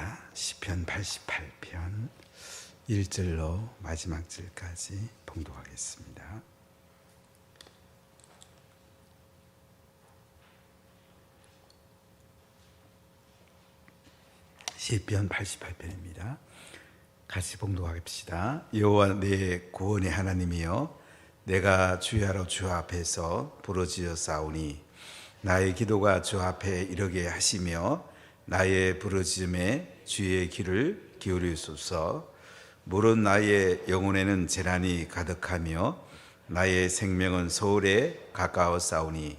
보겠습니다. 시편 88편 1절로 마지막 절까지 봉독하겠습니다. 시편 88편입니다. 같이 봉독합시다. 여호와 내 구원의 하나님이여, 내가 주야로 주 앞에서 부르짖어 싸우니 나의 기도가 주 앞에 이르게 하시며 나의 부르짖음에 주의 귀를 기울이소서. 물은 나의 영혼에는 재난이 가득하며 나의 생명은 소울에 가까워 싸우니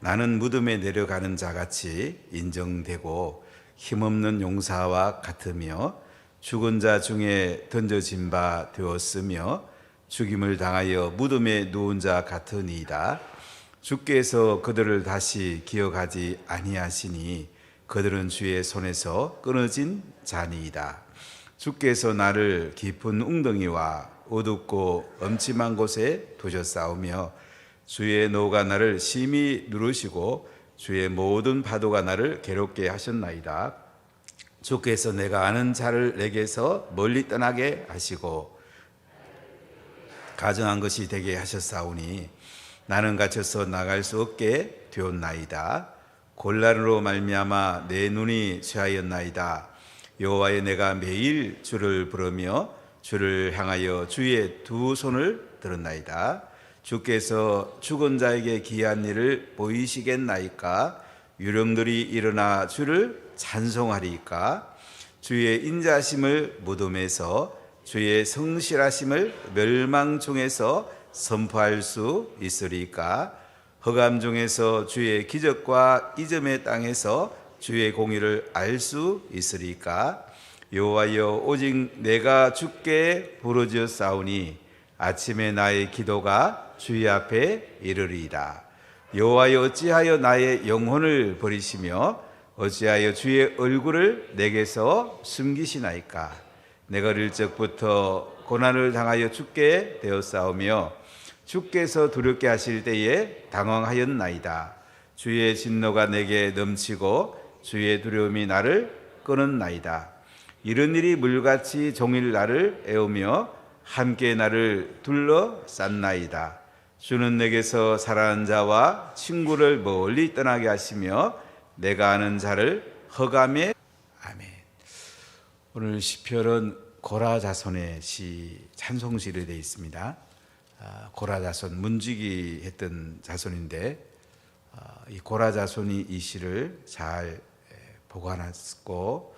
나는 무덤에 내려가는 자같이 인정되고 힘없는 용사와 같으며 죽은 자 중에 던져진 바 되었으며 죽임을 당하여 무덤에 누운 자 같으니이다. 주께서 그들을 다시 기억하지 아니하시니 그들은 주의 손에서 끊어진 자니이다. 주께서 나를 깊은 웅덩이와 어둡고 엄침한 곳에 두셨사오며 주의 노가 나를 심히 누르시고 주의 모든 파도가 나를 괴롭게 하셨나이다. 주께서 내가 아는 자를 내게서 멀리 떠나게 하시고 가정한 것이 되게 하셨사오니 나는 갇혀서 나갈 수 없게 되었나이다. 곤란으로 말미암아 내 눈이 쇠하였나이다. 여호와여, 내가 매일 주를 부르며 주를 향하여 주의 두 손을 들었나이다. 주께서 죽은 자에게 기이한 일을 보이시겠나이까? 유령들이 일어나 주를 찬송하리이까? 주의 인자심을 무덤에서, 주의 성실하심을 멸망 중에서 선포할 수 있으리까? 흑암 중에서 주의 기적과 이점의 땅에서 주의 공의를 알 수 있으리까? 여호와여, 오직 내가 주께 부르짖어 싸우니 아침에 나의 기도가 주의 앞에 이르리이다. 여호와여, 어찌하여 나의 영혼을 버리시며 어찌하여 주의 얼굴을 내게서 숨기시나이까? 내가 어릴 적부터 고난을 당하여 죽게 되었사오며 주께서 두렵게 하실 때에 당황하였나이다. 주의 진노가 내게 넘치고 주의 두려움이 나를 끄는나이다. 이런 일이 물같이 종일 나를 애우며 함께 나를 둘러쌌나이다. 주는 내게서 살아난 자와 친구를 멀리 떠나게 하시며 내가 아는 자를 흑암에. 아멘. 오늘 시편은 고라 자손의 찬송시로 되어 있습니다. 고라 자손, 문지기 했던 자손인데 이 고라 자손이 이 시를 잘 보관했고,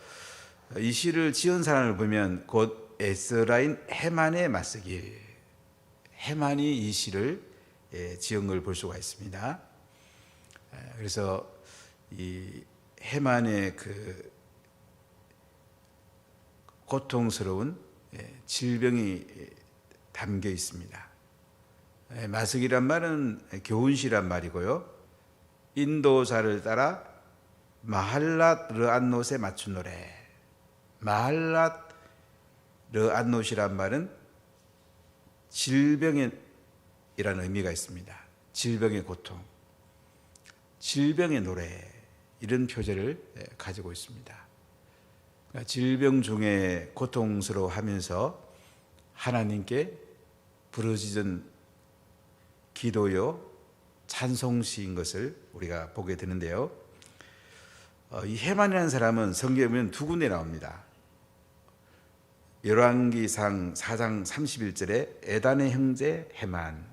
이 시를 지은 사람을 보면 곧 에스라인 헤만의 맞서길, 헤만이 이 시를 지은 걸 볼 수가 있습니다. 그래서 이 헤만의 그 고통스러운 질병이 담겨 있습니다. 마석이란 말은 교훈시란 말이고요, 인도사를 따라 마할랏 르안노스에 맞춘 노래. 마할랏 르안노스란 말은 질병이라는 의미가 있습니다. 질병의 고통, 질병의 노래, 이런 표제를 가지고 있습니다. 그러니까 질병 중에 고통스러워하면서 하나님께 부르짖은 기도요 찬송시인 것을 우리가 보게 되는데요, 이 헤만이라는 사람은 성경에 보면 두 군데 나옵니다. 열왕기상 4장 31절에 에단의 형제 헤만,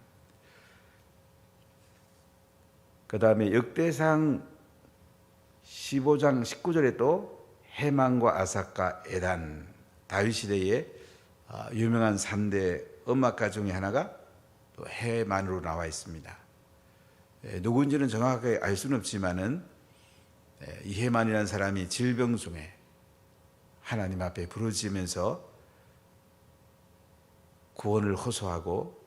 그 다음에 역대상 15장 19절에 또 헤만과 아삭과 에단, 다윗 시대의 유명한 3대 음악가 중에 하나가 또 헤만으로 나와 있습니다. 누구인지는 정확하게 알 수는 없지만은 이 헤만이라는 사람이 질병 중에 하나님 앞에 부르짖으면서 구원을 호소하고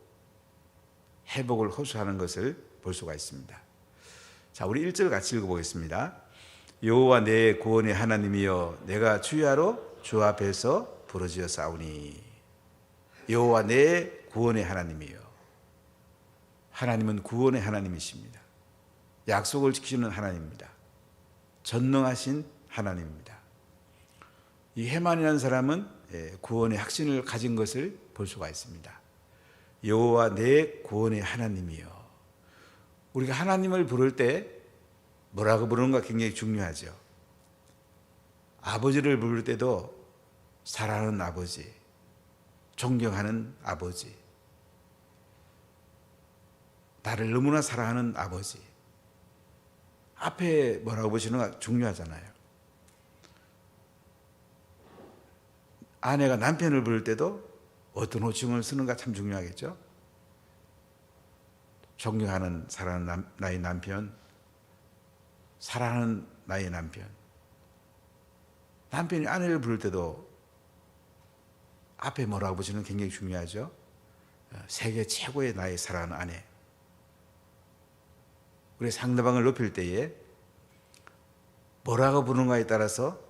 회복을 호소하는 것을 볼 수가 있습니다. 자, 우리 1절 같이 읽어보겠습니다. 여호와 내 구원의 하나님이여, 내가 주야로 주 앞에서 부르짖어 싸우니. 여호와 내 구원의 하나님이여. 하나님은 구원의 하나님이십니다. 약속을 지키는 하나님입니다. 전능하신 하나님입니다. 이 헤만이라는 사람은 구원의 확신을 가진 것을 볼 수가 있습니다. 여호와 내 구원의 하나님이여. 우리가 하나님을 부를 때 뭐라고 부르는가 굉장히 중요하죠. 아버지를 부를 때도 사랑하는 아버지, 존경하는 아버지, 나를 너무나 사랑하는 아버지, 앞에 뭐라고 보시는가 중요하잖아요. 아내가 남편을 부를 때도 어떤 호칭을 쓰는가 참 중요하겠죠. 존경하는 사랑하는 나의 남편, 사랑하는 나의 남편. 남편이 아내를 부를 때도 앞에 뭐라고 보시는 굉장히 중요하죠. 세계 최고의 나의 사랑하는 아내. 우리 상대방을 높일 때에 뭐라고 부르는가에 따라서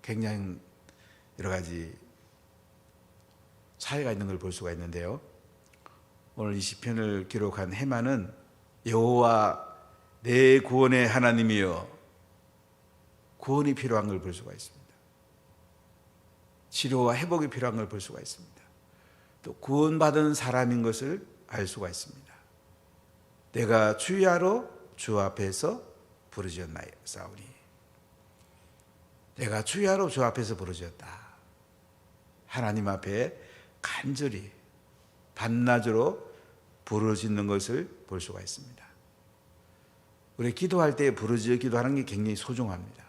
굉장히 여러 가지 차이가 있는 걸 볼 수가 있는데요. 오늘 이 시편을 기록한 헤만은 여호와 내 구원의 하나님이여, 구원이 필요한 걸 볼 수가 있습니다. 치료와 회복이 필요한 걸 볼 수가 있습니다. 또 구원받은 사람인 것을 알 수가 있습니다. 내가 주야로 주 앞에서 부르짖었나이사오니, 내가 주야로 주 앞에서 부르짖었다. 하나님 앞에 간절히 밤낮으로 부르짖는 것을 볼 수가 있습니다. 우리 기도할 때 부르짖어 기도하는 게 굉장히 소중합니다.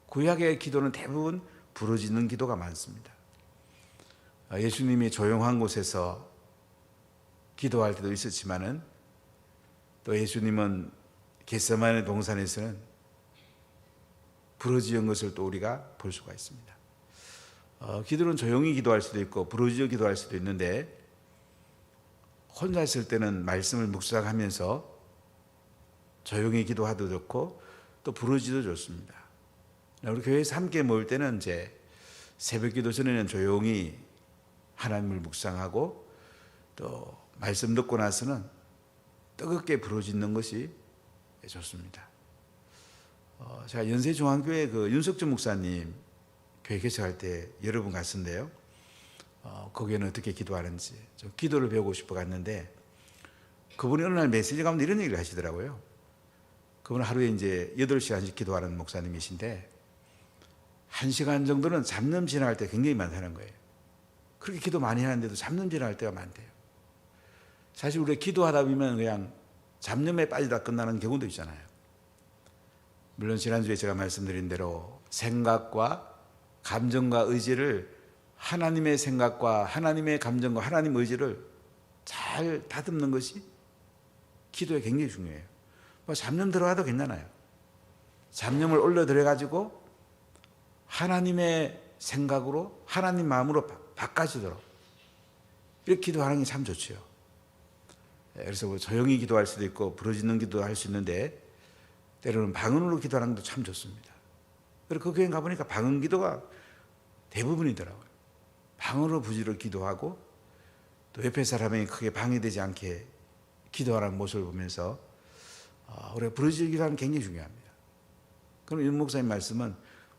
구약의 기도는 대부분 부르짖는 기도가 많습니다. 예수님이 조용한 곳에서 기도할 때도 있었지만은 또 예수님은 겟세마네 동산에서는 부르짖은 것을 또 우리가 볼 수가 있습니다. 기도는 조용히 기도할 수도 있고 부르짖어 기도할 수도 있는데, 혼자 있을 때는 말씀을 묵상하면서 조용히 기도하도 좋고 또 부르짖어도 좋습니다. 우리 교회에서 함께 모일 때는 이제 새벽 기도 전에는 조용히 하나님을 묵상하고 또 말씀 듣고 나서는 뜨겁게 부르짖는 것이 좋습니다. 제가 연세중앙교회 그 윤석준 목사님 교회 개척할 때 여러 번 갔었는데요. 거기에는 어떻게 기도하는지 저 기도를 배우고 싶어 갔는데, 그분이 어느 날 메시지 가운데 이런 얘기를 하시더라고요. 그분은 하루에 이제 8시간씩 기도하는 목사님이신데 1시간 정도는 잡념 지나갈 때 굉장히 많다는 거예요. 그렇게 기도 많이 하는데도 잡념 지나갈 때가 많대요. 사실 우리가 기도하다 보면 그냥 잡념에 빠지다 끝나는 경우도 있잖아요. 물론 지난주에 제가 말씀드린 대로 생각과 감정과 의지를, 하나님의 생각과 하나님의 감정과 하나님의 의지를 잘 다듬는 것이 기도에 굉장히 중요해요. 뭐 잡념 들어가도 괜찮아요. 잡념을 올려드려가지고 하나님의 생각으로, 하나님 마음으로 바꿔지도록 이렇게 기도하는 게 참 좋죠. 그래서 뭐 조용히 기도할 수도 있고 부르짖는 기도할 수 있는데, 때로는 방언으로 기도하는 것도 참 좋습니다. 그리고 그 교회 가보니까 방언 기도가 대부분이더라고요. 방언으로 부지런히 기도하고 또 옆에 사람에게 크게 방해되지 않게 기도하는 모습을 보면서 우리가 부르짖어 기도하는 게 굉장히 중요합니다. 그럼 윤 목사님 말씀은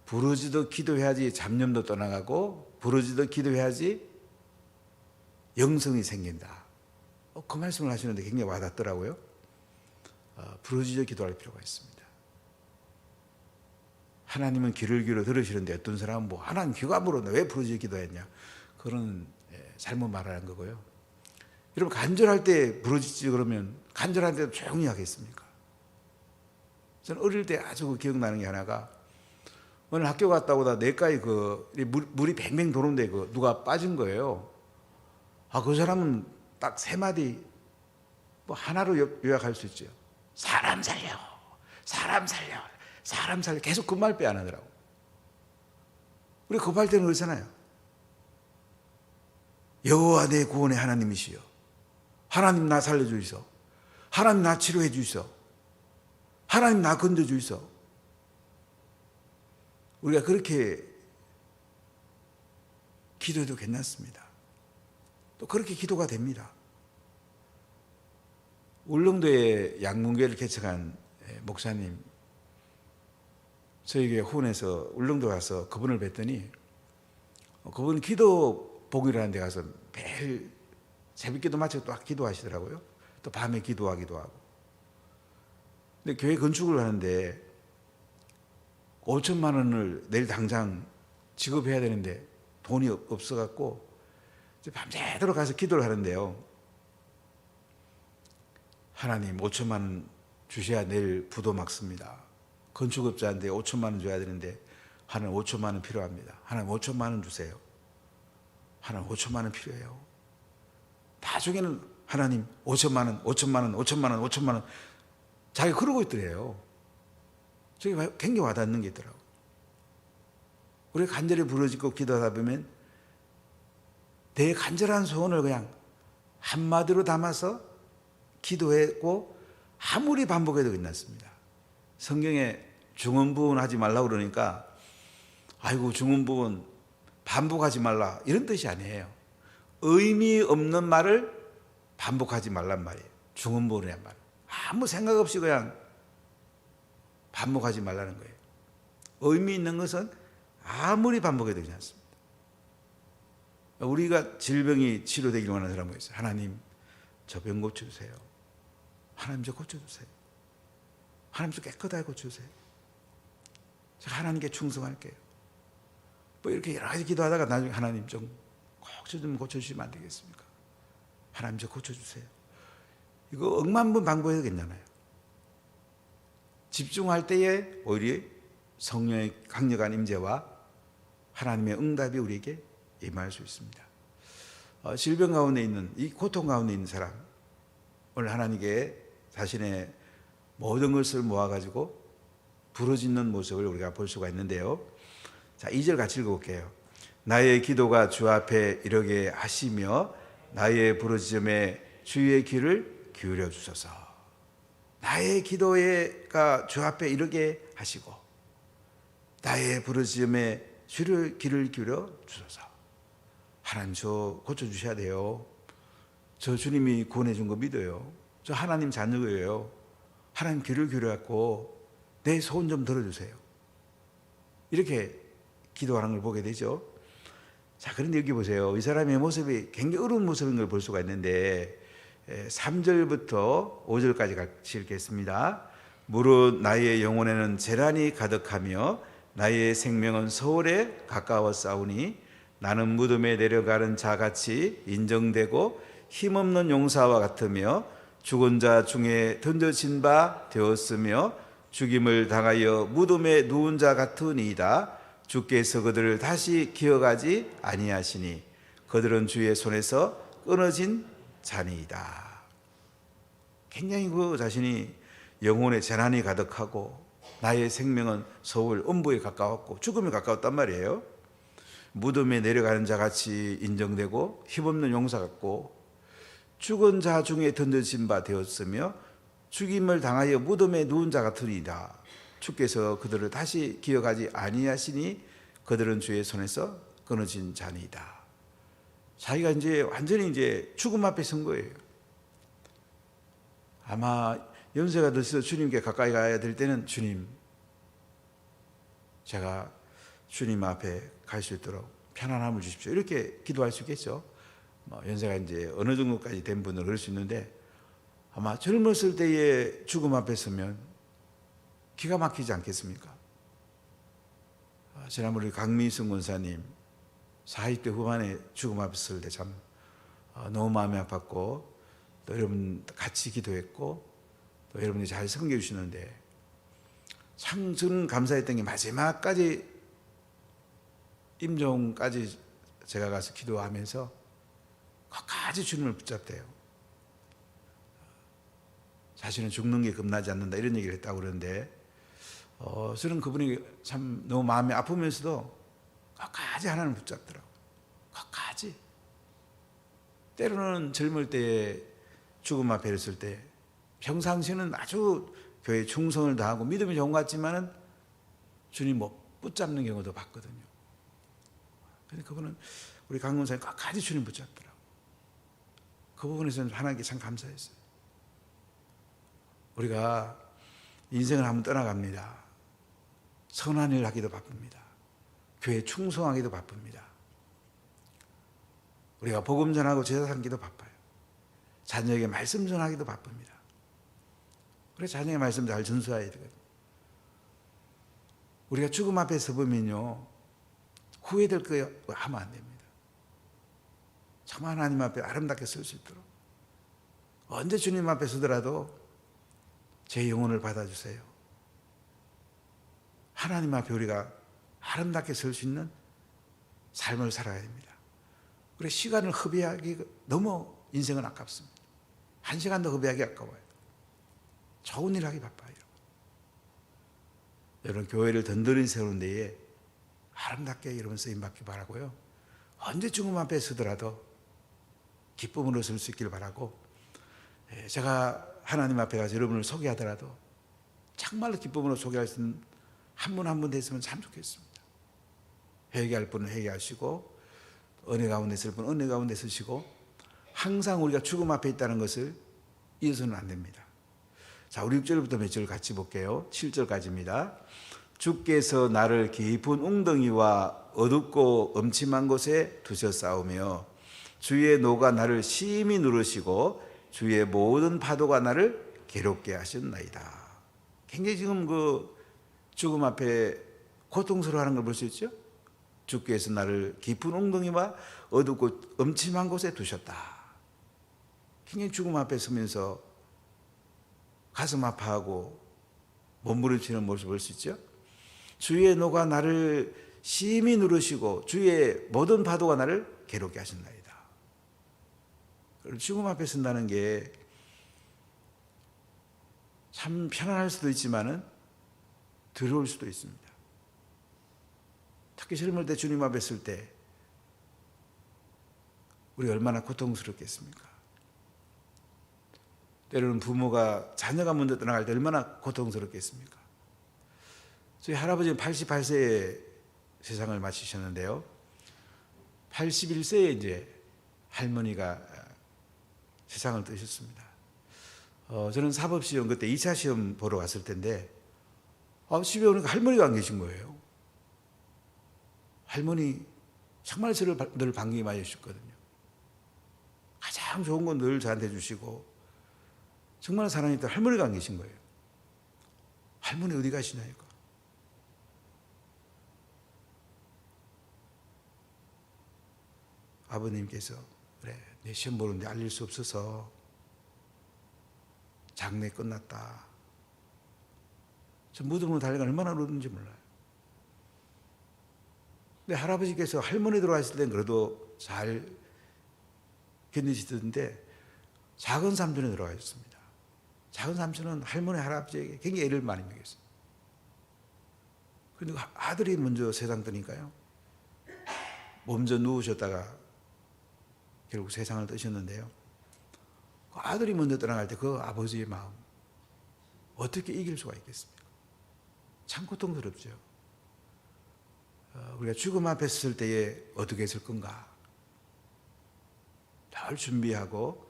부르짖어 기도해야지 잡념도 떠나가고 부르짖어 기도해야지 영성이 생긴다. 그 말씀을 하시는데 굉장히 와닿더라고요. 부르짖어 기도할 필요가 있습니다. 하나님은 귀를 기울여 들으시는데 어떤 사람은 뭐 하나님 귀가 물었네 왜 부르짖어 기도했냐, 그런 잘못 말하는 거고요. 여러분 간절할 때 부르짖지 그러면 간절할 때도 조용히 하겠습니까? 저는 어릴 때 아주 기억나는 게 하나가, 오늘 학교 갔다 오다 내과에 물이 뱅뱅 도는데 누가 빠진 거예요. 그 사람은 딱 3마디 뭐 하나로 요약할 수 있죠. 사람 살려, 사람 살려, 사람 살려. 계속 그 말 빼 안 하더라고. 우리 급할 때는 그렇잖아요. 여호와 내 구원의 하나님이시여, 하나님 나 살려주이소, 하나님 나 치료해 주이소, 하나님 나 건져 주이소. 우리가 그렇게 기도해도 괜찮습니다. 또 그렇게 기도가 됩니다. 울릉도에 양문교회를 개척한 목사님, 저에게 호원에서 울릉도 가서 그분을 뵀더니 그분 기도 복이라는 데 가서 매일 새벽기도 마치고 또 기도하시더라고요. 또 밤에 기도하기도 하고. 근데 교회 건축을 하는데 5천만 원을 내일 당장 지급해야 되는데 돈이 없어갖고 밤새도록 가서 기도를 하는데요. 하나님 5천만 원 주셔야 내일 부도 막습니다. 건축업자인데 5천만 원 줘야 되는데 하나님 5천만 원 필요합니다. 하나님 5천만 원 주세요. 하나님 5천만 원 필요해요. 나중에는 하나님 5천만 원, 5천만 원, 5천만 원, 5천만 원 자기가 그러고 있더래요. 저게 굉장히 와닿는 게 있더라고요. 우리가 간절히 부르짖고 기도하다 보면 내 간절한 소원을 그냥 한마디로 담아서 기도했고 아무리 반복해도 끝났습니다. 성경에 중언부언 하지 말라고 그러니까 아이고 중언부언 반복하지 말라 이런 뜻이 아니에요. 의미 없는 말을 반복하지 말란 말이에요. 중언부언이란 말. 아무 생각 없이 그냥 반복하지 말라는 거예요. 의미 있는 것은 아무리 반복해도 괜찮습니다. 우리가 질병이 치료되기를 원하는 사람이 있어요. 하나님 저 병 고쳐주세요. 하나님 저 고쳐주세요. 하나님 저 깨끗하게 고쳐주세요. 제가 하나님께 충성할게요. 뭐 이렇게 여러 가지 기도하다가 나중에 하나님 좀 꼭 좀 고쳐주시면 안 되겠습니까? 하나님 저 고쳐주세요. 이거 억만 번 반복해도 괜찮아요. 집중할 때에 오히려 성령의 강력한 임재와 하나님의 응답이 우리에게 임할 수 있습니다. 질병 가운데 있는 이 고통 가운데 있는 사람 오늘 하나님께 자신의 모든 것을 모아가지고 부르짖는 모습을 우리가 볼 수가 있는데요. 자, 2절 같이 읽어볼게요. 나의 기도가 주 앞에 이르게 하시며 나의 부르짖음에 주의 귀를 기울여 주소서. 나의 기도가 주 앞에 이르게 하시고 나의 부르짖음에 주의 귀를 기울여 주소서. 하나님 저 고쳐주셔야 돼요. 저 주님이 구원해 준 거 믿어요. 저 하나님 자녀예요. 하나님 귀를 기울여갖고 내 소원 좀 들어주세요. 이렇게 기도하는 걸 보게 되죠. 자, 그런데 여기 보세요. 이 사람의 모습이 굉장히 어려운 모습인 걸 볼 수가 있는데 3절부터 5절까지 같이 읽겠습니다. 무릇 나의 영혼에는 재난이 가득하며 나의 생명은 서울에 가까워 싸우니 나는 무덤에 내려가는 자같이 인정되고 힘없는 용사와 같으며 죽은 자 중에 던져진 바 되었으며 죽임을 당하여 무덤에 누운 자 같으니이다. 주께서 그들을 다시 기억하지 아니하시니 그들은 주의 손에서 끊어진 자니이다. 굉장히 그 자신이 영혼의 재난이 가득하고 나의 생명은 서울 음부에 가까웠고 죽음에 가까웠단 말이에요. 무덤에 내려가는 자같이 인정되고 힘없는 용사 같고 죽은 자 중에 던져진 바 되었으며 죽임을 당하여 무덤에 누운 자 같으리이다. 주께서 그들을 다시 기억하지 아니하시니 그들은 주의 손에서 끊어진 자니이다. 자기가 이제 완전히 이제 죽음 앞에 선 거예요. 아마 연세가 들어서 주님께 가까이 가야 될 때는 주님, 제가 주님 앞에 갈 수 있도록 편안함을 주십시오. 이렇게 기도할 수 있겠죠. 연세가 이제 어느 정도까지 된 분은 그럴 수 있는데 아마 젊었을 때의 죽음 앞에 서면 기가 막히지 않겠습니까? 지난번에 강미승 권사님 40대 후반에 죽음 앞에 설 때 참 너무 마음이 아팠고 또 여러분 같이 기도했고 또 여러분이 잘 섬겨 주시는데 참 저는 감사했던 게 마지막까지 임종까지 제가 가서 기도하면서 끝까지 주님을 붙잡대요. 자신은 죽는 게 겁나지 않는다 이런 얘기를 했다고 그러는데 저는 그분이 참 너무 마음이 아프면서도 끝까지 하나님을 붙잡더라고요. 끝까지. 때로는 젊을 때에 죽음 앞에 있을 때 평상시는 아주 교회에 충성을 다하고 믿음이 좋은 것 같지만은 주님 못 붙잡는 경우도 봤거든요. 근데 그분은 우리 강 권사님 끝까지 주님 붙잡더라고요. 그 부분에서는 하나님께 참 감사했어요. 우리가 인생을 한번 떠나갑니다. 선한 일 하기도 바쁩니다. 교회 충성하기도 바쁩니다. 우리가 복음 전하고 제사 삼기도 바빠요. 자녀에게 말씀 전하기도 바쁩니다. 그래서 자녀의 말씀 잘 전수해야 되거든요. 우리가 죽음 앞에 서보면요, 후회될 거 하면 안 됩니다. 정말 하나님 앞에 아름답게 설 수 있도록 언제 주님 앞에 서더라도 제 영혼을 받아주세요. 하나님 앞에 우리가 아름답게 설 수 있는 삶을 살아야 됩니다. 그래 시간을 허비하기 너무 인생은 아깝습니다. 한 시간도 허비하기 아까워요. 좋은 일 하기 바빠요. 여러분 교회를 든든히 세우는 데에 아름답게 여러분 쓰임받기 바라고요. 언제 죽음 앞에 서더라도 기쁨으로 설 수 있길 바라고, 제가 하나님 앞에 가서 여러분을 소개하더라도 정말로 기쁨으로 소개할 수 있는 한 분 한 분 됐으면 참 좋겠습니다. 회개할 분은 회개하시고 은혜 가운데 있을 분은 은혜 가운데 서시고, 항상 우리가 죽음 앞에 있다는 것을 잊어서는 안 됩니다. 자, 우리 6절부터 몇 절 같이 볼게요. 7절까지입니다. 주께서 나를 깊은 웅덩이와 어둡고 엄침한 곳에 두셨사오며 주의 노가 나를 심히 누르시고 주의 모든 파도가 나를 괴롭게 하셨나이다. 굉장히 지금 그 죽음 앞에 고통스러워하는 걸 볼 수 있죠. 주께서 나를 깊은 웅덩이와 어둡고 엄침한 곳에 두셨다. 굉장히 죽음 앞에 서면서 가슴 아파하고 몸부림치는 모습을 볼 수 있죠. 주의 노가 나를 심히 누르시고 주의 모든 파도가 나를 괴롭게 하신나이다. 죽음 앞에 선다는 게 참 편안할 수도 있지만은 두려울 수도 있습니다. 특히 젊을 때 주님 앞에 설 때 우리가 얼마나 고통스럽겠습니까? 때로는 부모가 자녀가 먼저 떠나갈 때 얼마나 고통스럽겠습니까? 저희 할아버지는 88세에 세상을 마치셨는데요. 81세에 이제 할머니가 세상을 떠셨습니다. 저는 사법시험 그때 2차 시험 보러 갔을 텐데 집에 오니까 할머니가 안 계신 거예요. 할머니 정말 저를 늘 반기게 많이 해주셨거든요. 가장 좋은 건 늘 저한테 주시고 정말 사랑했던 할머니가 안 계신 거예요. 할머니 어디 가시냐 이거. 아버님께서 그래 내 시험 보는데 알릴 수 없어서 장례 끝났다. 저 무덤으로 달려가 얼마나 울었는지 몰라요. 근데 할아버지께서 할머니 들어왔을 땐 그래도 잘 견디시던데 작은 삼촌이 들어와 있습니다. 작은 삼촌은 할머니 할아버지에게 굉장히 애를 많이 먹였어요. 그런데 아들이 먼저 세상 뜨니까요. 먼저 누우셨다가 결국 세상을 뜨셨는데요. 그 아들이 먼저 떠나갈 때 그 아버지의 마음 어떻게 이길 수가 있겠습니까? 참 고통스럽죠. 우리가 죽음 앞에 섰을 때에 어떻게 했을 건가? 잘 준비하고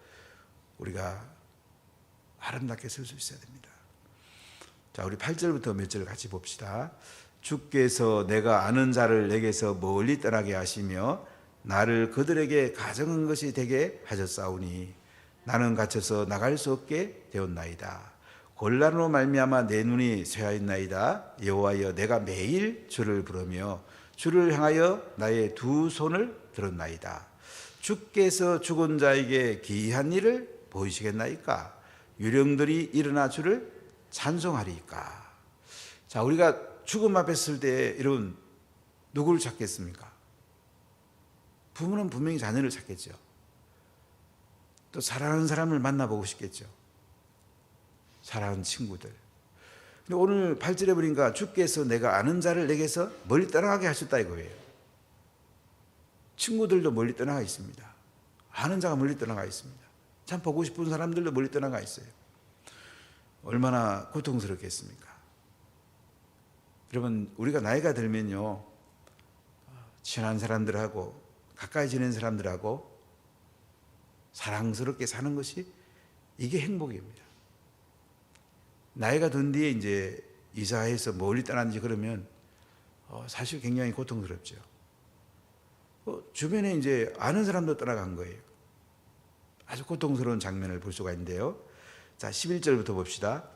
우리가 아름답게 설 수 있어야 됩니다. 자, 우리 8절부터 몇 절 같이 봅시다. 주께서 내가 아는 자를 내게서 멀리 떠나게 하시며 나를 그들에게 가정한 것이 되게 하셨사오니 나는 갇혀서 나갈 수 없게 되었나이다. 곤란으로 말미암아 내 눈이 쇠하였나이다. 여호와여 내가 매일 주를 부르며 주를 향하여 나의 두 손을 들었나이다. 주께서 죽은 자에게 기이한 일을 보이시겠나이까? 유령들이 일어나 주를 찬송하리이까? 자, 우리가 죽음 앞에 설 때 여러분 누구를 찾겠습니까? 부모는 분명히 자녀를 찾겠죠. 또 사랑하는 사람을 만나보고 싶겠죠. 사랑하는 친구들. 근데 오늘 8절에 보니까 주께서 내가 아는 자를 내게서 멀리 떠나가게 하셨다 이거예요. 친구들도 멀리 떠나가 있습니다. 아는 자가 멀리 떠나가 있습니다. 참 보고 싶은 사람들도 멀리 떠나가 있어요. 얼마나 고통스럽겠습니까? 여러분 우리가 나이가 들면요 친한 사람들하고 가까이 지낸 사람들하고 사랑스럽게 사는 것이 이게 행복입니다. 나이가 든 뒤에 이제 이사해서 멀리 떠났는지 그러면 사실 굉장히 고통스럽죠. 주변에 이제 아는 사람도 떠나간 거예요. 아주 고통스러운 장면을 볼 수가 있는데요. 자, 11절부터 봅시다.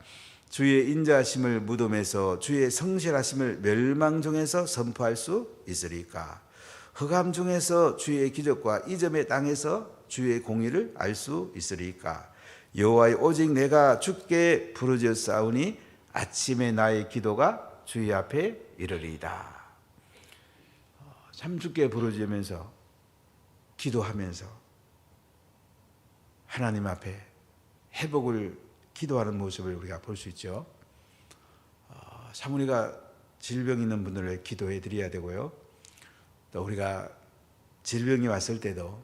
주의 인자하심을 무덤에서 주의 성실하심을 멸망 중에서 선포할 수 있으리까? 흑암 중에서 주의 기적과 이점의 땅에서 주의 공의를 알 수 있으리까? 여호와여, 오직 내가 주께 부르짖사오니 아침에 나의 기도가 주의 앞에 이르리이다. 참 주께 부르짖으면서 기도하면서 하나님 앞에 회복을 기도하는 모습을 우리가 볼 수 있죠. 참 우리가 질병 있는 분들을 기도해 드려야 되고요. 또 우리가 질병이 왔을 때도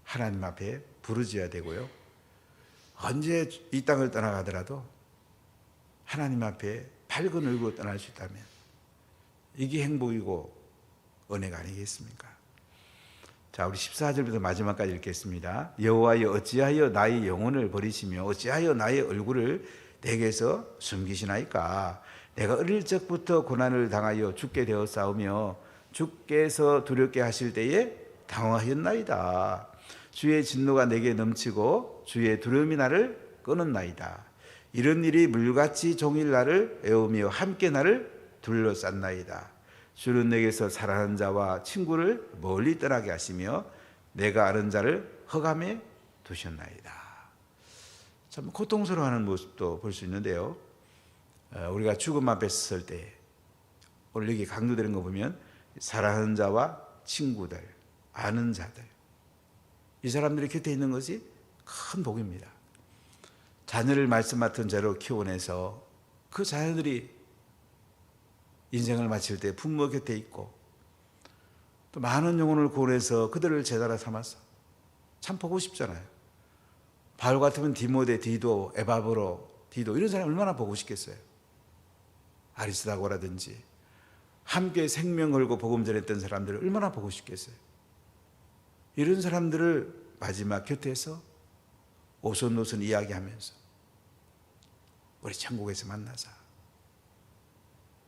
하나님 앞에 부르짖어야 되고요. 언제 이 땅을 떠나가더라도 하나님 앞에 밝은 얼굴로 떠날 수 있다면 이게 행복이고 은혜가 아니겠습니까? 자, 우리 14절부터 마지막까지 읽겠습니다. 여호와여, 어찌하여 나의 영혼을 버리시며 어찌하여 나의 얼굴을 내게서 숨기시나이까? 내가 어릴 적부터 고난을 당하여 죽게 되었사오며 주께서 두렵게 하실 때에 당황하였나이다. 주의 진노가 내게 넘치고 주의 두려움이 나를 끊었나이다. 이런 일이 물같이 종일 나를 애우며 함께 나를 둘러쌌나이다. 주는 내게서 사랑하는 자와 친구를 멀리 떠나게 하시며 내가 아는 자를 흑암에 두셨나이다. 참 고통스러워하는 모습도 볼 수 있는데요. 우리가 죽음 앞에 섰을 때 오늘 여기 강조되는 거 보면 사랑하는 자와 친구들, 아는 자들, 이 사람들이 곁에 있는 것이 큰 복입니다. 자녀를 말씀 맡은 자로 키워내서 그 자녀들이 인생을 마칠 때 부모 곁에 있고 또 많은 영혼을 구원해서 그들을 제자로 삼아서 참 보고 싶잖아요. 바울 같으면 디모데, 디도, 에바브로, 디도 이런 사람 얼마나 보고 싶겠어요. 아리스다고라든지 함께 생명 걸고 복음 전했던 사람들을 얼마나 보고 싶겠어요. 이런 사람들을 마지막 곁에서 오손도손 이야기하면서 우리 천국에서 만나자.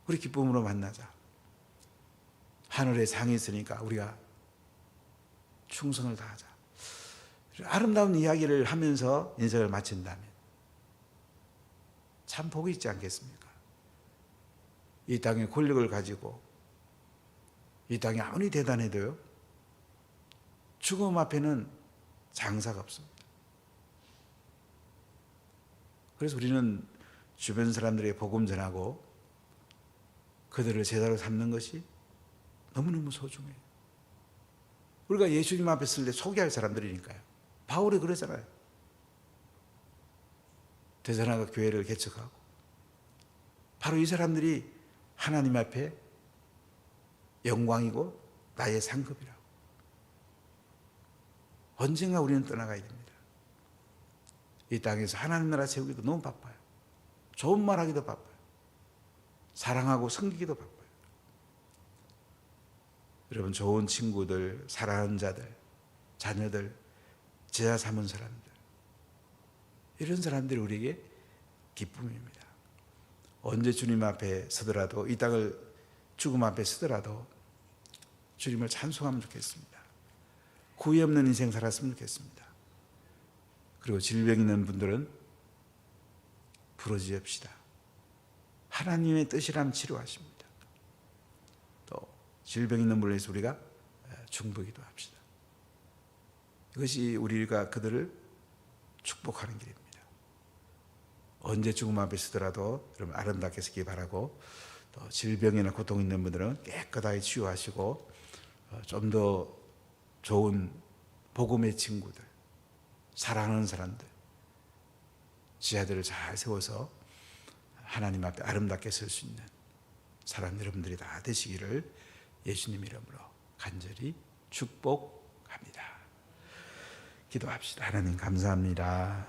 우리 기쁨으로 만나자. 하늘에 상이 있으니까 우리가 충성을 다하자. 아름다운 이야기를 하면서 인생을 마친다면 참 복이 있지 않겠습니까? 이 땅의 권력을 가지고 이 땅이 아무리 대단해도요, 죽음 앞에는 장사가 없습니다. 그래서 우리는 주변 사람들에게 복음 전하고 그들을 제자로 삼는 것이 너무너무 소중해요. 우리가 예수님 앞에 설 때 소개할 사람들이니까요. 바울이 그러잖아요. 데살로니가 교회를 개척하고 바로 이 사람들이 하나님 앞에 영광이고 나의 상급이라고. 언젠가 우리는 떠나가야 됩니다. 이 땅에서 하나님 나라 세우기도 너무 바빠요. 좋은 말 하기도 바빠요. 사랑하고 섬기기도 바빠요. 여러분, 좋은 친구들, 사랑하는 자들, 자녀들, 제자 삼은 사람들, 이런 사람들이 우리에게 기쁨입니다. 언제 주님 앞에 서더라도, 이 땅을 죽음 앞에 서더라도 주님을 찬송하면 좋겠습니다. 후회 없는 인생 살았으면 좋겠습니다. 그리고 질병 있는 분들은 부르짖읍시다. 하나님의 뜻이라면 치료하십니다. 또 질병 있는 분을 위해서 우리가 중보기도 합시다. 이것이 우리가 그들을 축복하는 길입니다. 언제 죽음 앞에 서더라도 여러분 아름답게 서기 바라고, 또 질병이나 고통 있는 분들은 깨끗하게 치유하시고 좀 더 좋은 복음의 친구들, 사랑하는 사람들, 지하들을 잘 세워서 하나님 앞에 아름답게 설 수 있는 사람 여러분들이 다 되시기를 예수님 이름으로 간절히 축복합니다. 기도합시다. 하나님 감사합니다.